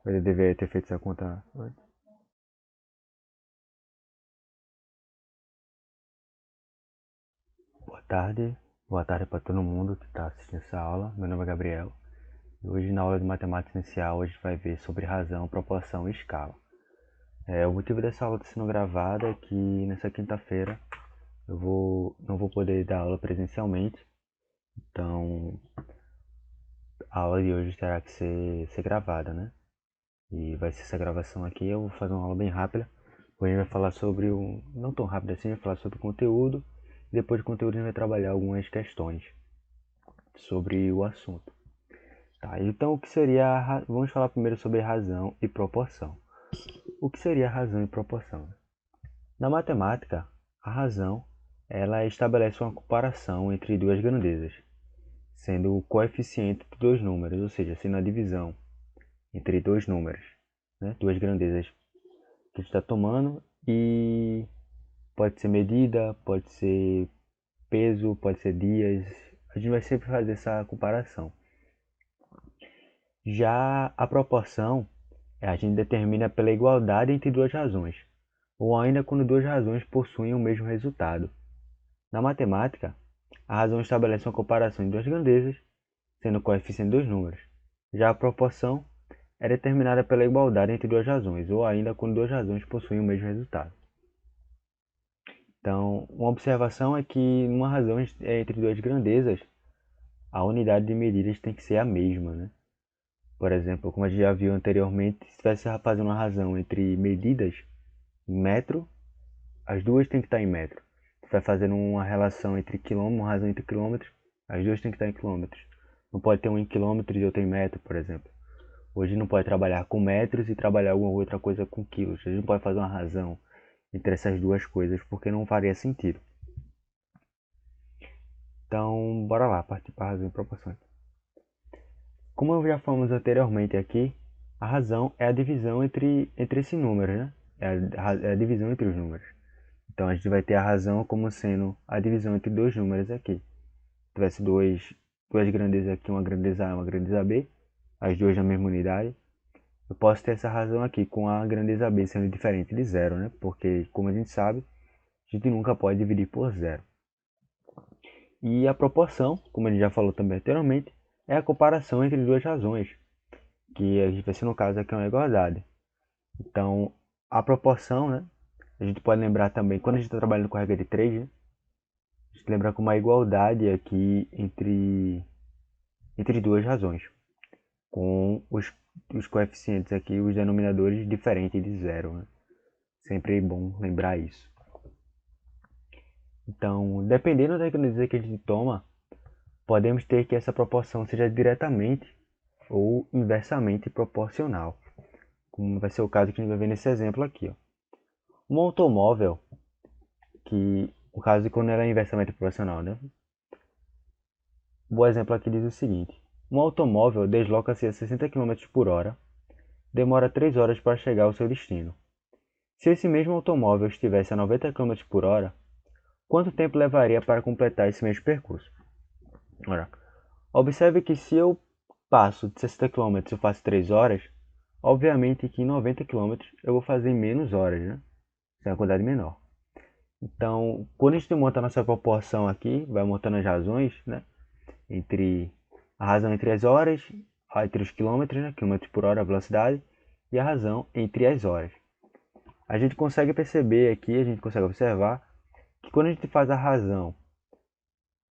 Eu deveria ter feito essa conta antes. Boa tarde. Boa tarde para todo mundo que está assistindo essa aula. Meu nome é Gabriel. E hoje na aula de matemática inicial a gente vai ver sobre razão, proporção e escala. O motivo dessa aula estar sendo gravada é que nessa quinta-feira não vou poder dar aula presencialmente. Então a aula de hoje terá que ser gravada, né? E vai ser essa gravação aqui. Eu vou fazer uma aula bem rápida. Hoje a gente vai falar sobre não tão rápido assim, a gente vai falar sobre o conteúdo. Depois do conteúdo a gente vai trabalhar algumas questões sobre o assunto. Tá, então o que seria vamos falar primeiro sobre razão e proporção. O que seria razão e proporção? Na matemática, a razão ela estabelece uma comparação entre duas grandezas, sendo o coeficiente de dois números, ou seja, sendo a divisão entre dois números, né? Duas grandezas que a gente está tomando, e pode ser medida, pode ser peso, pode ser dias. A gente vai sempre fazer essa comparação. Já a proporção, a gente determina pela igualdade entre duas razões, ou ainda quando duas razões possuem o mesmo resultado. Na matemática, a razão estabelece uma comparação em duas grandezas, sendo o coeficiente dois números. Já a proporção é determinada pela igualdade entre duas razões, ou ainda quando duas razões possuem o mesmo resultado. Então, uma observação é que numa razão entre duas grandezas, a unidade de medidas tem que ser a mesma, né? Por exemplo, como a gente já viu anteriormente, se estivesse fazendo uma razão entre medidas em metro, as duas têm que estar em metro. Se vai fazendo uma relação entre quilômetros, uma razão entre quilômetros, as duas têm que estar em quilômetros. Não pode ter um em quilômetros e outro em metro, por exemplo. Hoje não pode trabalhar com metros e trabalhar alguma outra coisa com quilos. A gente não pode fazer uma razão entre essas duas coisas porque não faria sentido. Então, bora lá, partir para a razão e proporções. Como já falamos anteriormente aqui, a razão é a divisão entre esses números, né? É a divisão entre os números. Então a gente vai ter a razão como sendo a divisão entre dois números aqui. Se tivesse duas grandezas aqui, uma grandeza A e uma grandeza B, as duas na mesma unidade, eu posso ter essa razão aqui com a grandeza B sendo diferente de zero, né? Porque, como a gente sabe, a gente nunca pode dividir por zero. E a proporção, como a gente já falou também anteriormente, é a comparação entre duas razões, que a gente vai ser no caso aqui uma igualdade. Então, a proporção, né? A gente pode lembrar também, quando a gente está trabalhando com a regra de 3, né? A gente lembra com uma igualdade aqui entre duas razões, com os coeficientes aqui, os denominadores diferentes de zero, né? Sempre é bom lembrar isso. Então, dependendo da grandeza que a gente toma, podemos ter que essa proporção seja diretamente ou inversamente proporcional, como vai ser o caso que a gente vai ver nesse exemplo aqui. Ó. Um automóvel, que o caso de quando ela é inversamente proporcional, né? O exemplo aqui diz o seguinte: um automóvel desloca-se a 60 km por hora, demora 3 horas para chegar ao seu destino. Se esse mesmo automóvel estivesse a 90 km por hora, quanto tempo levaria para completar esse mesmo percurso? Ora, observe que se eu passo de 60 km eu faço 3 horas, obviamente que em 90 km eu vou fazer em menos horas, né? Isso é uma quantidade menor. Então, quando a gente monta a nossa proporção aqui, vai montando as razões, né? Entre a razão entre as horas, entre os quilômetros, né? Quilômetros por hora, a velocidade, e a razão entre as horas. A gente consegue perceber aqui, a gente consegue observar que quando a gente faz a razão,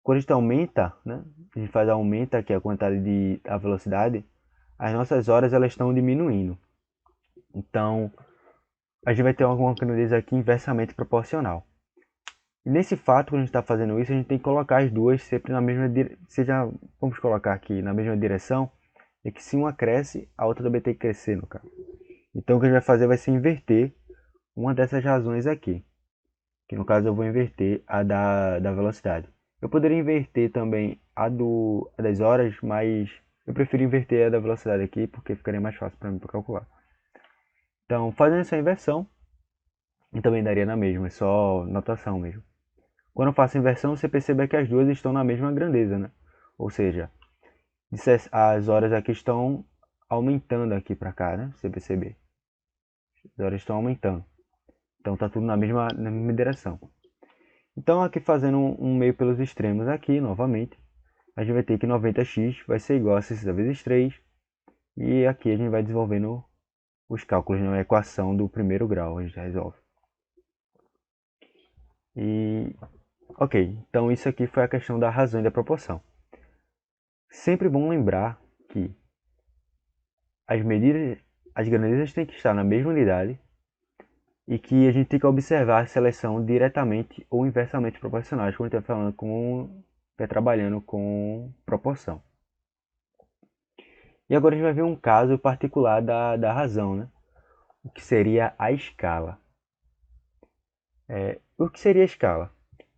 quando a gente aumenta, né? A gente aumenta aqui a quantidade a velocidade, as nossas horas elas estão diminuindo. Então, a gente vai ter alguma grandeza aqui inversamente proporcional. E nesse fato, quando a gente está fazendo isso, a gente tem que colocar as duas sempre na mesma direção. Vamos colocar aqui na mesma direção, é que se uma cresce, a outra também tem que crescer, no caso. Então o que a gente vai fazer vai ser inverter uma dessas razões aqui. Que no caso eu vou inverter a da velocidade. Eu poderia inverter também a das horas, mas eu prefiro inverter a da velocidade aqui, porque ficaria mais fácil para mim para calcular. Então, fazendo essa inversão, também daria na mesma, é só notação mesmo. Quando eu faço inversão, você percebe que as duas estão na mesma grandeza, né? Ou seja, as horas aqui estão aumentando aqui para cá, né? Você perceber. As horas estão aumentando. Então tá tudo na mesma direção. Então aqui fazendo um meio pelos extremos aqui, novamente, a gente vai ter que 90x vai ser igual a 60 vezes 3. E aqui a gente vai desenvolvendo os cálculos na equação do primeiro grau, a gente resolve. E ok, então isso aqui foi a questão da razão e da proporção. Sempre bom lembrar que as grandezas têm que estar na mesma unidade e que a gente tem que observar a seleção diretamente ou inversamente proporcionais quando está falando está trabalhando com proporção. E agora a gente vai ver um caso particular da razão, né? O que seria a escala. O que seria a escala?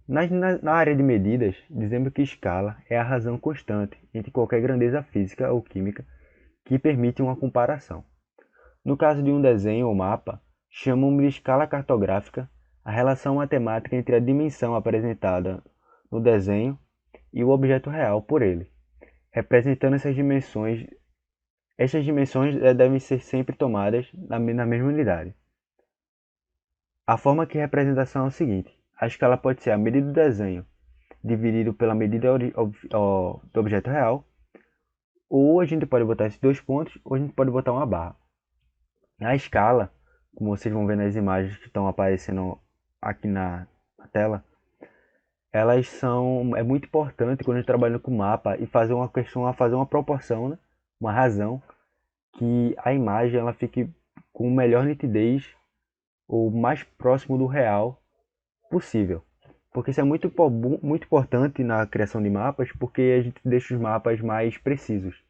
Na área de medidas, dizemos que escala é a razão constante entre qualquer grandeza física ou química que permite uma comparação. No caso de um desenho ou mapa, chamamos de escala cartográfica a relação matemática entre a dimensão apresentada no desenho e o objeto real por ele, representando essas dimensões. Estas dimensões devem ser sempre tomadas na mesma unidade. A forma que representação é o seguinte: a escala pode ser a medida do desenho dividido pela medida do objeto real, ou a gente pode botar esses dois pontos, ou a gente pode botar uma barra. A escala, como vocês vão ver nas imagens que estão aparecendo aqui na tela, é muito importante quando a gente trabalha com mapa e fazer uma proporção, né? Uma razão, que a imagem ela fique com melhor nitidez ou mais próximo do real possível. Porque isso é muito importante na criação de mapas, porque a gente deixa os mapas mais precisos.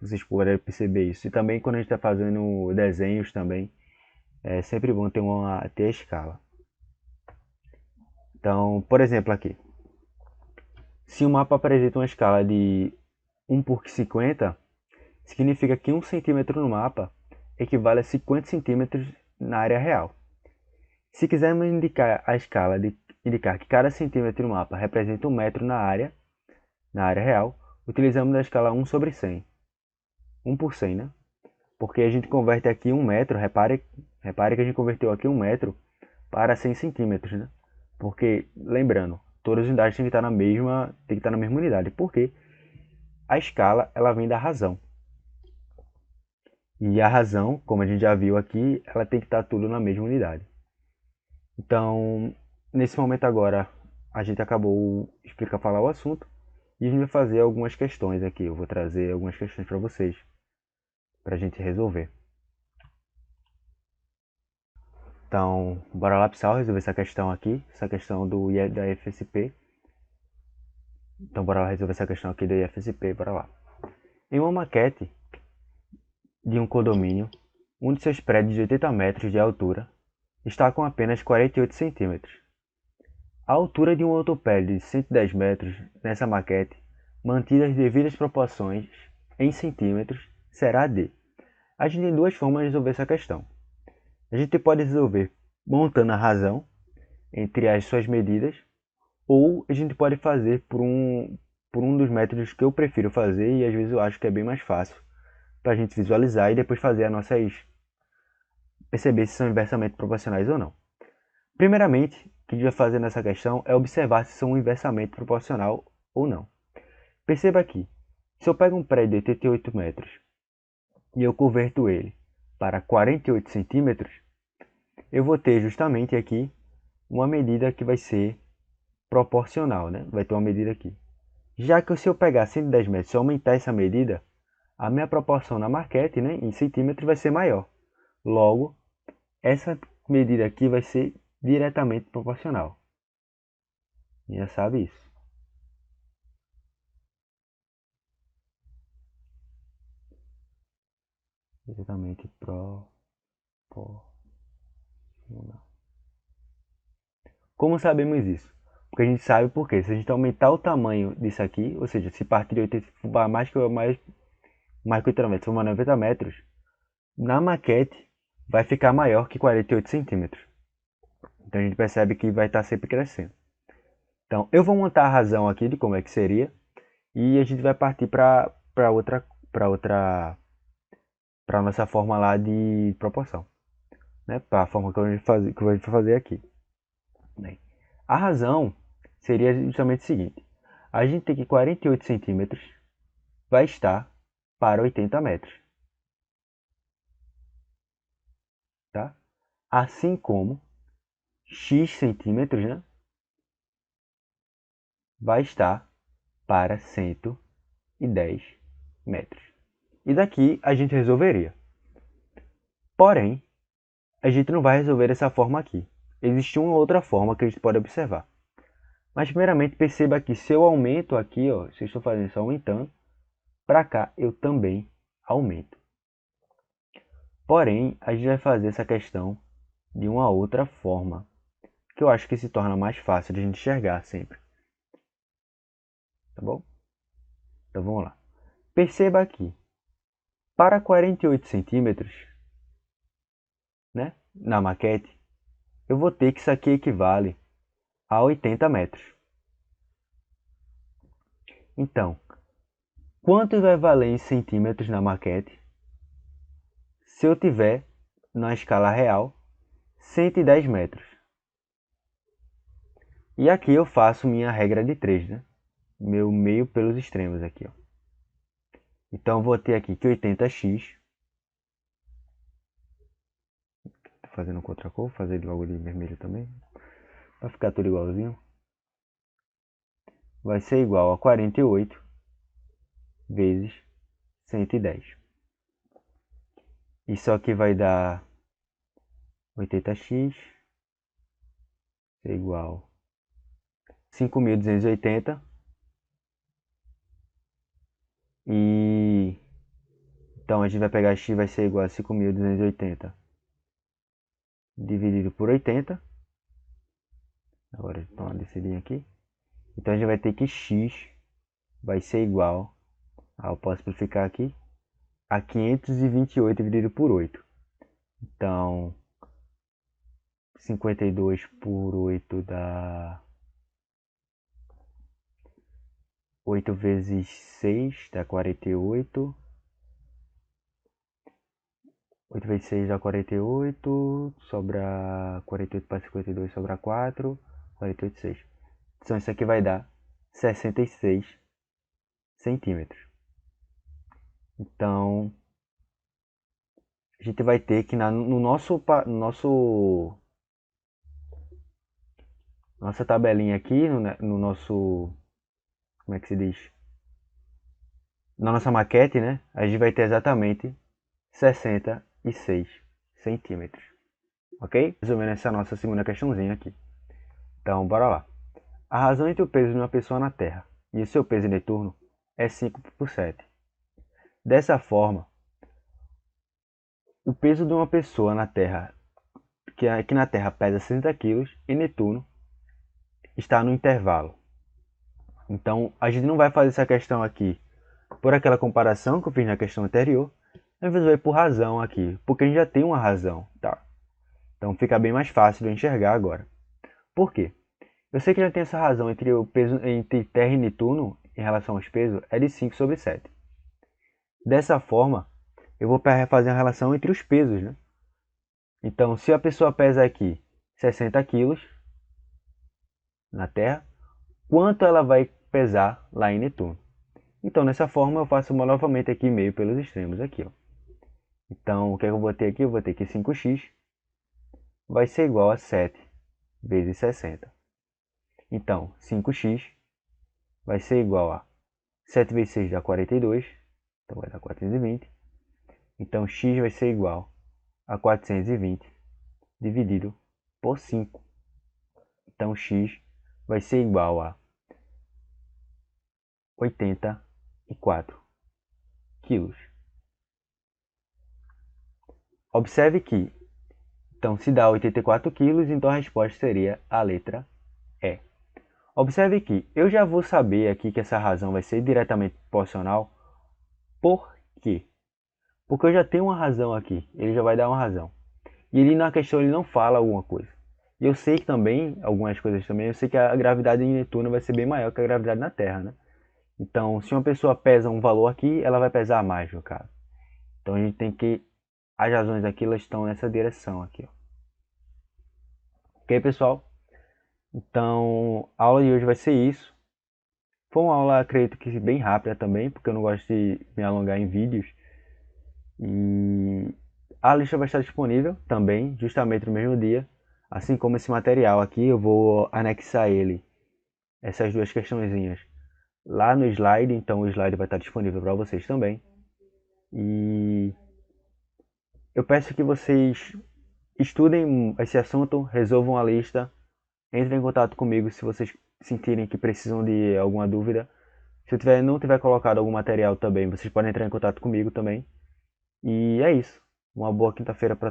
Vocês podem perceber isso. E também quando a gente está fazendo desenhos também, é sempre bom ter a escala. Então, por exemplo aqui, se o mapa apresenta uma escala de 1 por 50, significa que 1 centímetro no mapa equivale a 50 centímetros na área real. Se quisermos indicar a escala de indicar que cada centímetro no mapa representa 1 metro na área real, utilizamos a escala 1 sobre 100. 1 por 100, né? Porque a gente converte aqui 1 metro, repare que a gente converteu aqui 1 metro para 100 centímetros, né? Porque, lembrando, todas as unidades têm que estar na mesma unidade. Porque a escala, ela vem da razão. E a razão, como a gente já viu aqui, ela tem que estar tudo na mesma unidade. Então, nesse momento agora, a gente acabou de falar o assunto. E a gente vai fazer algumas questões aqui. Eu vou trazer algumas questões para vocês, para a gente resolver. Então, bora lá, pessoal, resolver essa questão aqui. Essa questão da IFSP. Então, bora lá resolver essa questão aqui da IFSP. Bora lá. Em uma maquete de um condomínio, um de seus prédios de 80 metros de altura está com apenas 48 centímetros. A altura de um outro prédio de 110 metros nessa maquete, mantida as devidas proporções em centímetros, será de. A gente tem duas formas de resolver essa questão. A gente pode resolver montando a razão entre as suas medidas, ou a gente pode fazer por um dos métodos que eu prefiro fazer e às vezes eu acho que é bem mais fácil para a gente visualizar e depois fazer perceber se são inversamente proporcionais ou não. Primeiramente, o que a gente vai fazer nessa questão é observar se são inversamente proporcional ou não. Perceba aqui, se eu pego um prédio de 88 metros e eu converto ele para 48 centímetros, eu vou ter justamente aqui uma medida que vai ser proporcional, né? Vai ter uma medida aqui. Já que se eu pegar 110 metros e aumentar essa medida, a minha proporção na maquete, né, em centímetros, vai ser maior. Logo, essa medida aqui vai ser diretamente proporcional. Já sabe isso. Diretamente proporcional. Como sabemos isso? Porque a gente sabe por quê. Se a gente aumentar o tamanho disso aqui, ou seja, se partir de 80 for mais que 80 metros, for 90 metros, na maquete vai ficar maior que 48 centímetros. Então a gente percebe que vai estar sempre crescendo. Então eu vou montar a razão aqui de como é que seria e a gente vai partir para outra para nossa forma lá de proporção, né? Para a forma que a gente vai fazer aqui. Bem, a razão seria justamente o seguinte: a gente tem que 48 centímetros vai estar para 80 metros, tá? Assim como x centímetros, né, vai estar para 110 metros. E daqui a gente resolveria. Porém, a gente não vai resolver dessa forma aqui. Existe uma outra forma que a gente pode observar. Mas primeiramente perceba que se eu aumento aqui, ó, se eu estou fazendo isso aumentando, para cá eu também aumento. Porém, a gente vai fazer essa questão de uma outra forma, que eu acho que se torna mais fácil de a gente enxergar sempre. Tá bom? Então vamos lá. Perceba aqui, para 48 centímetros, né, na maquete, eu vou ter que isso aqui equivale a 80 metros. Então, quanto vai valer em centímetros na maquete se eu tiver, na escala real, 110 metros? E aqui eu faço minha regra de 3, né? Meu meio pelos extremos aqui, ó. Então, eu vou ter aqui que 80x, tô fazendo com outra cor, vou fazer logo de vermelho também, para ficar tudo igualzinho, vai ser igual a 48 vezes 110. Isso aqui vai dar 80x é igual a 5.280. E então a gente vai pegar x vai ser igual a 5.280 dividido por 80. Agora dá uma descidinha aqui. Então a gente vai ter que x vai ser igual a, eu posso simplificar aqui, a 528 dividido por 8. Então 52 por 8 dá 8 vezes 6 dá 48. 8 vezes 6 dá 48. Sobra 48 para 52, sobra 4. 48, 6. Então isso aqui vai dar 66 centímetros. Então a gente vai ter que no nossa tabelinha aqui, no nosso, como é que se diz? Na nossa maquete, né? A gente vai ter exatamente 66 centímetros. Ok? Resumindo essa nossa segunda questãozinha aqui. Então, bora lá. A razão entre o peso de uma pessoa na Terra e o seu peso em Netuno é 5 por 7. Dessa forma, o peso de uma pessoa na Terra, que aqui na Terra pesa 60 kg, e Netuno está no intervalo. Então, a gente não vai fazer essa questão aqui por aquela comparação que eu fiz na questão anterior, a gente vai por razão aqui, porque a gente já tem uma razão, tá? Então fica bem mais fácil de enxergar agora. Por quê? Eu sei que já tem essa razão entre o peso entre Terra e Netuno em relação aos pesos é de 5 sobre 7. Dessa forma, eu vou fazer a relação entre os pesos, né? Então, se a pessoa pesa aqui 60 quilos na Terra, quanto ela vai pesar lá em Netuno? Então, dessa forma, eu faço novamente aqui meio pelos extremos aqui, ó. Então, o que eu vou ter aqui? Eu vou ter que 5x vai ser igual a 7 vezes 60. Então, 5x vai ser igual a 7 vezes 6 dá 42, então vai dar 420. Então, x vai ser igual a 420 dividido por 5. Então, x vai ser igual a 84 quilos. Observe que, então, se dá 84 quilos, então a resposta seria a letra E. Observe que eu já vou saber aqui que essa razão vai ser diretamente proporcional. Por quê? Porque eu já tenho uma razão aqui, ele já vai dar uma razão. E ele na questão ele não fala alguma coisa. E eu sei que também, algumas coisas também, eu sei que a gravidade em Netuno vai ser bem maior que a gravidade na Terra, né? Então, se uma pessoa pesa um valor aqui, ela vai pesar mais no caso. Então a gente tem que... As razões aqui, elas estão nessa direção aqui, ó. Ok, pessoal? Então, a aula de hoje vai ser isso. Foi uma aula, acredito que bem rápida também, porque eu não gosto de me alongar em vídeos. E a lista vai estar disponível também, justamente no mesmo dia. Assim como esse material aqui, eu vou anexar ele, essas duas questõezinhas, lá no slide. Então o slide vai estar disponível para vocês também. E eu peço que vocês estudem esse assunto, resolvam a lista, entrem em contato comigo se vocês sentirem que precisam de alguma dúvida. Se eu não tiver colocado algum material também, vocês podem entrar em contato comigo também. E é isso. Uma boa quinta-feira para